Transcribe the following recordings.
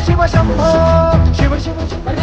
ಶಿವ ಶಂಭೋ ಶಿವ ಶಿವ ಶಿವ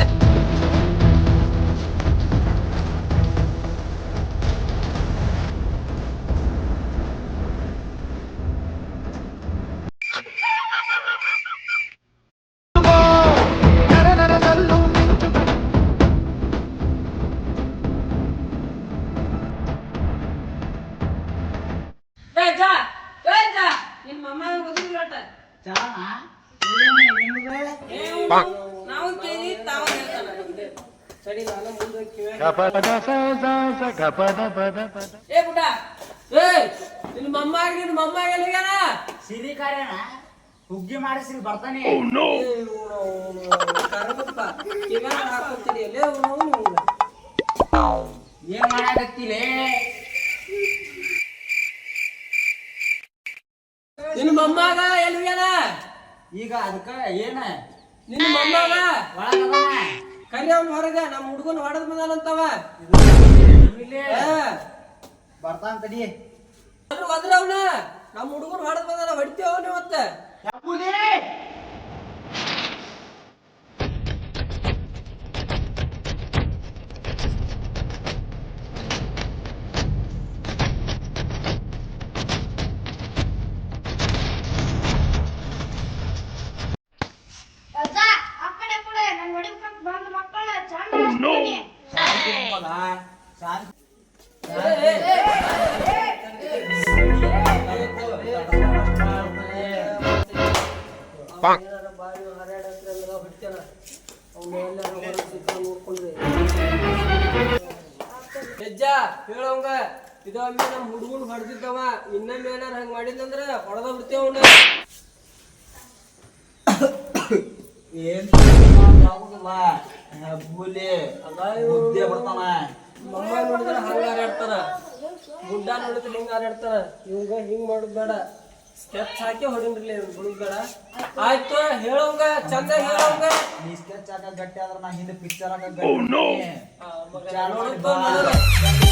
ಸಿರಿ ಕಾರ್ಯನ ಹುಗ್ಗಿ ಮಾಡಿಸಿ ಬರ್ತಾನೆ ಏನ್ ಮಾಡಾಕತ್ತಿಲೇ ನಿನ್ನ ಮೊಮ್ಮಗ ಎಲ್ಲಿಗ್ಯಾನ ಈಗ ಅದಕ್ಕ ಏನ ನಿನ್ನ ಮೊಮ್ಮಗ ಒಳಗದಾನ ಕರಿ ಅವ್ನ ಹೊರಗ ನಮ್ಮ ಹುಡುಗನ ಹೊಡೆದ್ ಬಂದಾನಂತವ ಬರ್ತಾನ ತಡಿ ಹೋದ್ರ ಅವನ ನಮ್ಮ ಹುಡುಗನ ಹೊಡೆದ್ ಬಂದಾನ ಹೊಡಿತೇವ ಅವನು ಮತ್ತೆ ಹೆಜ್ಜ ಹೇಳವಂಗ ಇದೊಮ್ಮೆ ನಮ್ಮ ಹುಡುಗನ್ ಹೊಡೆದಿದ್ದವ ಇನ್ನೊಮ್ಮೆ ಏನಾರ ಹಂಗ ಮಾಡಿದ್ನಂದ್ರ ಹೊಡೆದ ಬಿಡ್ತೇವ ಅವ್ನ ಏನ್ ಬುದ್ಧಿ ಬರ್ತಾನ ಮಮ್ಮ ನೋಡಿದ್ರ ಹಂಗ ಹಾರಾಡ್ತಾರ ಗುಡ್ಡ ನೋಡಿದ್ರ ಹಿಂಗ ಹಾರಾಡ್ತಾರ ಇವಂಗ ಹಿಂಗ್ ಮಾಡುದ್ ಬೇಡ ಸ್ಕೆಚ್ ಹಾಕಿ ಹೊಡಿನ್ರಿ ಬಿಡುದ್ ಬೇಡ ಆಯ್ತು ಹೇಳವಂಗ ಚಂದ ಹೇಳವಂಗ ನೀ ಸ್ಕೆಚ್ ಹಾಕ ಗಟ್ಟಿ ಆದ್ರ ನಾ ಹಿಂದೆ ಪಿಕ್ಚರ್ ಹಾಕ ನೋಡುತ್ತ